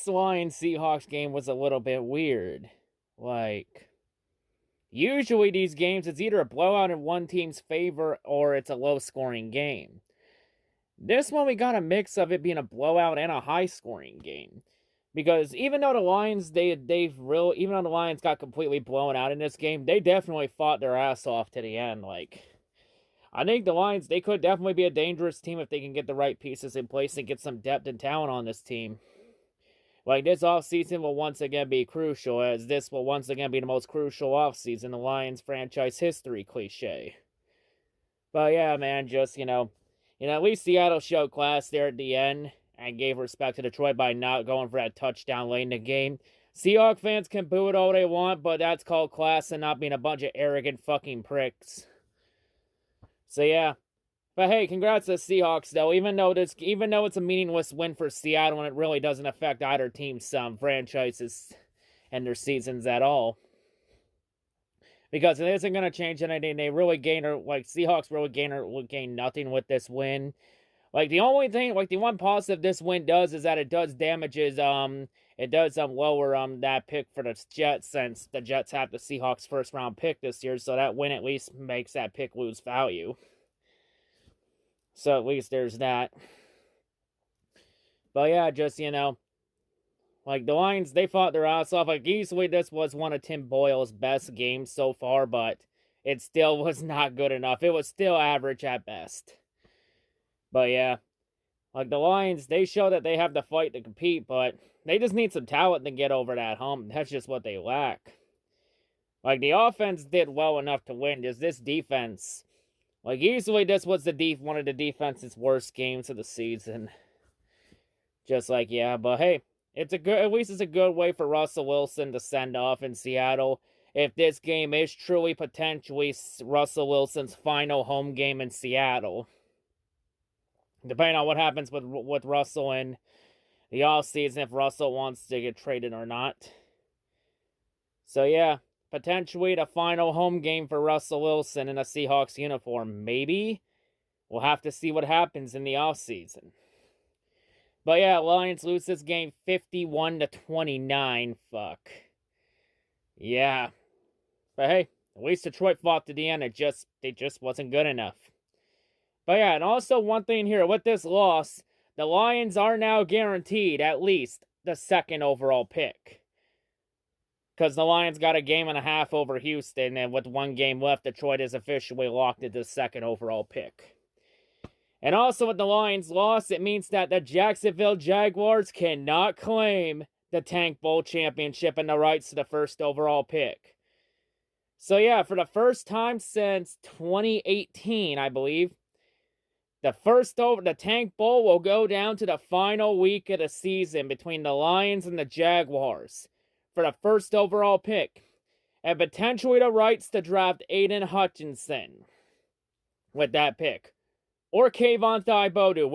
this Lions-Seahawks game was a little bit weird. Like, usually these games, it's either a blowout in one team's favor or it's a low-scoring game. This one, we got a mix of it being a blowout and a high-scoring game. Because even though the Lions, even though the Lions got completely blown out in this game, they definitely fought their ass off to the end. Like, I think the Lions, they could definitely be a dangerous team if they can get the right pieces in place and get some depth and talent on this team. Like, this offseason will once again be crucial, as this will once again be the most crucial offseason in the Lions franchise history, cliche. But yeah, man, just, at least Seattle showed class there at the end and gave respect to Detroit by not going for that touchdown late in the game. Seahawks fans can boo it all they want, but that's called class and not being a bunch of arrogant fucking pricks. So yeah. But hey, congrats to the Seahawks, though. Even though it's a meaningless win for Seattle and it really doesn't affect either team's franchises and their seasons at all. Because it isn't going to change anything. They really Seahawks really gain nothing with this win. Like, the only thing, the one positive this win does is that it does lower that pick for the Jets, since the Jets have the Seahawks first round pick this year, so that win at least makes that pick lose value. So at least there's that. But yeah, just, the Lions, they fought their ass off. Like, easily this was one of Tim Boyle's best games so far, but it still was not good enough. It was still average at best. But yeah, the Lions, they show that they have the fight to compete, but they just need some talent to get over that hump. That's just what they lack. The offense did well enough to win. Just this defense, easily this was one of the defense's worst games of the season. Just yeah, but hey, at least it's a good way for Russell Wilson to send off in Seattle. If this game is truly potentially Russell Wilson's final home game in Seattle. Depending on what happens with Russell in the offseason, if Russell wants to get traded or not. So yeah, potentially the final home game for Russell Wilson in a Seahawks uniform. Maybe. We'll have to see what happens in the offseason. But yeah, Lions lose this game 51-29. Fuck. Yeah. But hey, at least Detroit fought to the end. It just wasn't good enough. But yeah, and also one thing here, with this loss, the Lions are now guaranteed at least the second overall pick. Because the Lions got a game and a half over Houston, and with one game left, Detroit is officially locked into the second overall pick. And also with the Lions' loss, it means that the Jacksonville Jaguars cannot claim the Tank Bowl championship and the rights to the first overall pick. So yeah, for the first time since 2018, I believe, the Tank Bowl will go down to the final week of the season between the Lions and the Jaguars for the first overall pick, and potentially the rights to draft Aiden Hutchinson with that pick, or Kayvon Thibodeau,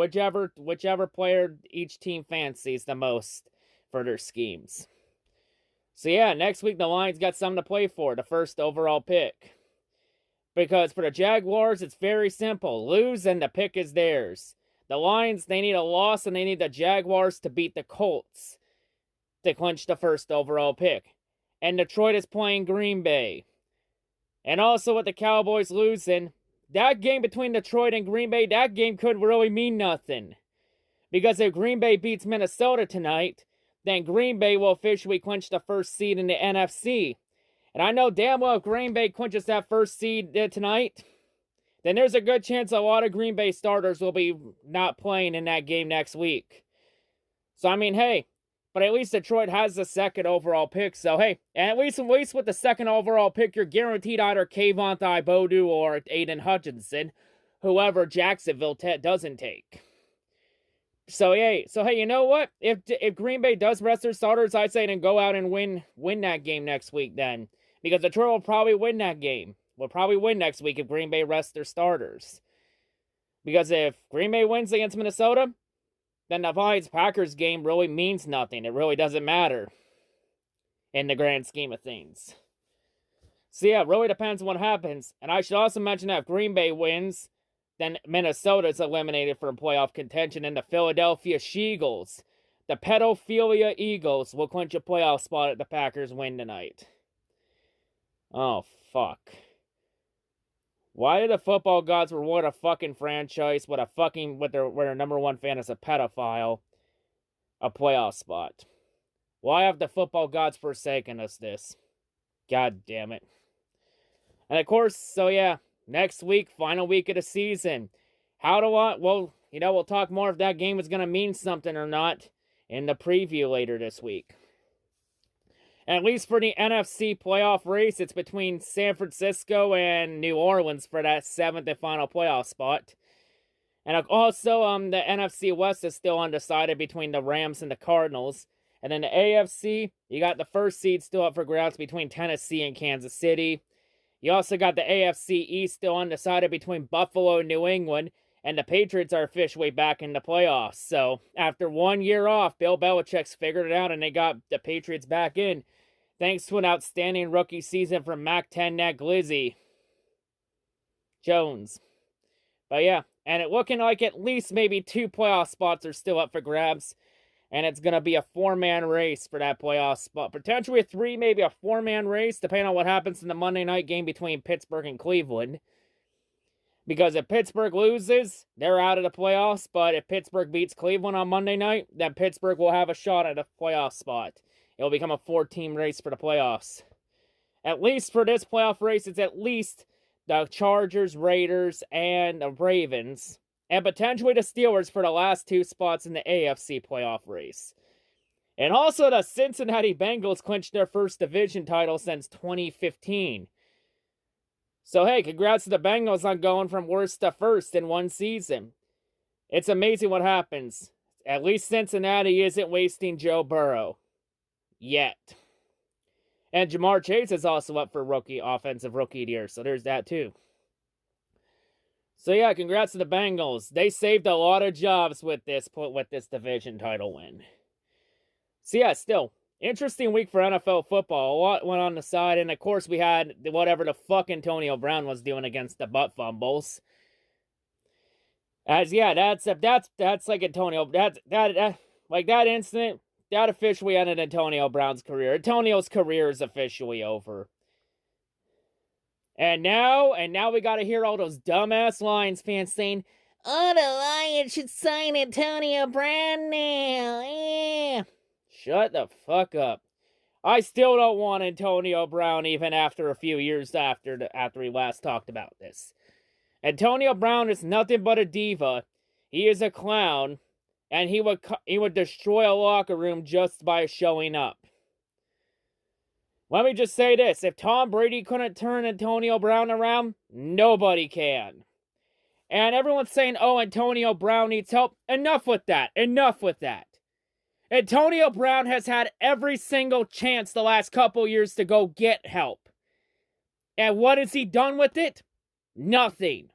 whichever player each team fancies the most for their schemes. So yeah, next week the Lions got something to play for, the first overall pick. Because for the Jaguars, it's very simple. Lose and the pick is theirs. The Lions, they need a loss and they need the Jaguars to beat the Colts to clinch the first overall pick. And Detroit is playing Green Bay. And also with the Cowboys losing, that game between Detroit and Green Bay, that game could really mean nothing. Because if Green Bay beats Minnesota tonight, then Green Bay will officially clinch the first seed in the NFC. And I know damn well if Green Bay clinches that first seed tonight, then there's a good chance a lot of Green Bay starters will be not playing in that game next week. So, I mean, hey, but at least Detroit has the second overall pick. So, hey, and at least with the second overall pick, you're guaranteed either Kayvon Thibodeau or Aiden Hutchinson, whoever Jacksonville doesn't take. So, hey, you know what? If Green Bay does rest their starters, I'd say then go out and win that game next week then. Because Detroit will probably win that game. Will probably win next week if Green Bay rests their starters. Because if Green Bay wins against Minnesota, then the Lions-Packers game really means nothing. It really doesn't matter in the grand scheme of things. So yeah, it really depends on what happens. And I should also mention that if Green Bay wins, then Minnesota is eliminated from playoff contention, and the Philadelphia Eagles, The pedophilia Eagles will clinch a playoff spot if the Packers win tonight. Oh, fuck. Why did the football gods reward a fucking franchise with their number one fan is a pedophile a playoff spot? Why have the football gods forsaken us this? God damn it. And of course, so yeah, next week, final week of the season. Well, we'll talk more if that game is going to mean something or not in the preview later this week. At least for the NFC playoff race, it's between San Francisco and New Orleans for that 7th and final playoff spot. And also, the NFC West is still undecided between the Rams and the Cardinals. And then the AFC, you got the first seed still up for grabs between Tennessee and Kansas City. You also got the AFC East still undecided between Buffalo and New England. And the Patriots are officially back in the playoffs. So, after 1 year off, Bill Belichick's figured it out and they got the Patriots back in. Thanks to an outstanding rookie season from Mac-10 Nat Glizzy Jones. But yeah, and it looking like at least maybe 2 playoff spots are still up for grabs. And it's going to be a 4-man race for that playoff spot. Potentially a 3, maybe a 4-man race, depending on what happens in the Monday night game between Pittsburgh and Cleveland. Because if Pittsburgh loses, they're out of the playoffs. But if Pittsburgh beats Cleveland on Monday night, then Pittsburgh will have a shot at a playoff spot. It'll become a 4-team race for the playoffs. At least for this playoff race, it's at least the Chargers, Raiders, and the Ravens. And potentially the Steelers for the last 2 spots in the AFC playoff race. And also the Cincinnati Bengals clinched their first division title since 2015. So hey, congrats to the Bengals on going from worst to first in one season. It's amazing what happens. At least Cincinnati isn't wasting Joe Burrow. Yet. And Jamar Chase is also up for offensive rookie of the year, so there's that too. So yeah, congrats to the Bengals. They saved a lot of jobs with this division title win. So yeah, still, interesting week for NFL football. A lot went on the side, and of course we had whatever the fuck Antonio Brown was doing against the butt fumbles. That's like Antonio. Like that incident. That officially ended Antonio Brown's career. Antonio's career is officially over. And now we gotta hear all those dumbass Lions fans saying, "Oh, the Lions should sign Antonio Brown now." Shut the fuck up. I still don't want Antonio Brown even after a few years after we last talked about this. Antonio Brown is nothing but a diva. He is a clown. And he would destroy a locker room just by showing up. Let me just say this. If Tom Brady couldn't turn Antonio Brown around, nobody can. And everyone's saying, oh, Antonio Brown needs help. Enough with that. Enough with that. Antonio Brown has had every single chance the last couple years to go get help. And what has he done with it? Nothing.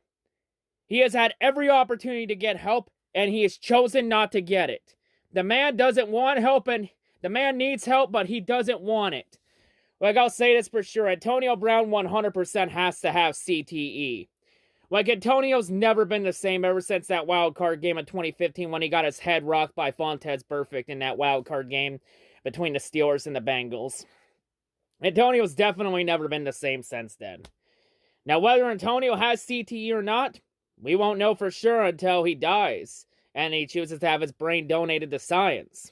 He has had every opportunity to get help, and he has chosen not to get it. The man doesn't want help, and the man needs help, but he doesn't want it. Like, I'll say this for sure. Antonio Brown 100% has to have CTE. Like, Antonio's never been the same ever since that wild card game in 2015 when he got his head rocked by Fontez Burfict in that wild card game between the Steelers and the Bengals. Antonio's definitely never been the same since then. Now, whether Antonio has CTE or not, we won't know for sure until he dies and he chooses to have his brain donated to science.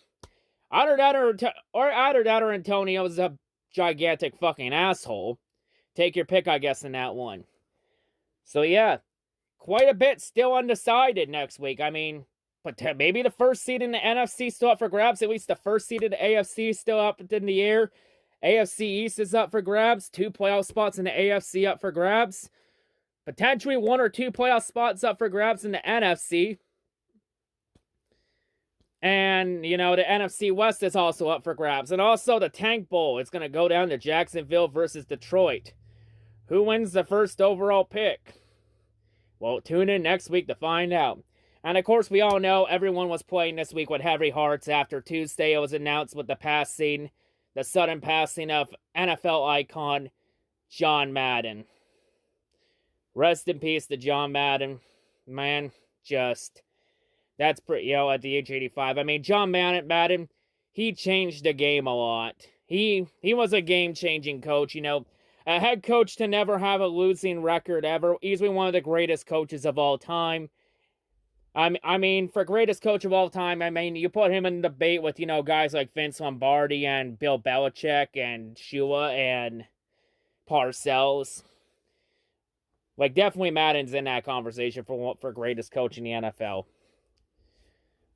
Either that or Antonio's a gigantic fucking asshole. Take your pick, I guess, in that one. So yeah, quite a bit still undecided next week. I mean, but maybe the first seed in the NFC still up for grabs. At least the first seed in the AFC still up in the air. AFC East is up for grabs. 2 playoff spots in the AFC up for grabs. Potentially 1 or 2 playoff spots up for grabs in the NFC. And, you know, the NFC West is also up for grabs. And also the Tank Bowl. It's going to go down to Jacksonville versus Detroit. Who wins the first overall pick? Well, tune in next week to find out. And, of course, we all know everyone was playing this week with heavy hearts after Tuesday it was announced with the sudden passing of NFL icon John Madden. Rest in peace to John Madden. Man, just That's pretty, at the age 85. I mean, John Madden, he changed the game a lot. He was a game-changing coach, a head coach to never have a losing record ever. Easily one of the greatest coaches of all time. I mean, for greatest coach of all time, I mean, you put him in debate with, guys like Vince Lombardi and Bill Belichick and Shula and Parcells. Like, definitely Madden's in that conversation for greatest coach in the NFL.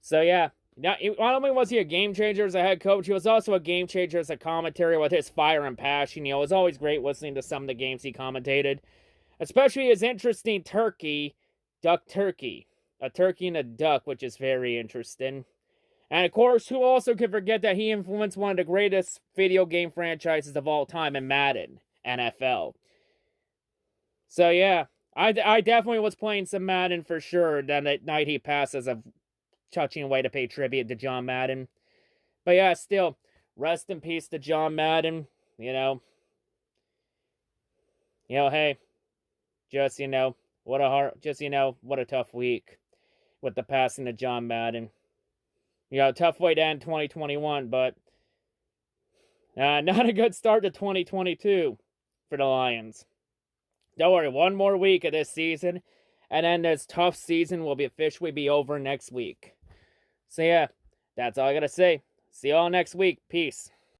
So, yeah. Not only was he a game changer as a head coach, he was also a game changer as a commentator with his fire and passion. It was always great listening to some of the games he commentated. Especially his interesting duck turkey. A turkey and a duck, which is very interesting. And of course, who also could forget that he influenced one of the greatest video game franchises of all time in Madden, NFL. So yeah, I definitely was playing some Madden for sure that night he passed, as a touching way to pay tribute to John Madden. But yeah, still, rest in peace to John Madden. Hey, what a tough week with the passing of John Madden. Tough way to end 2021, but not a good start to 2022 for the Lions. Don't worry, one more week of this season, and then this tough season will officially be over next week. So yeah, that's all I gotta say. See you all next week. Peace.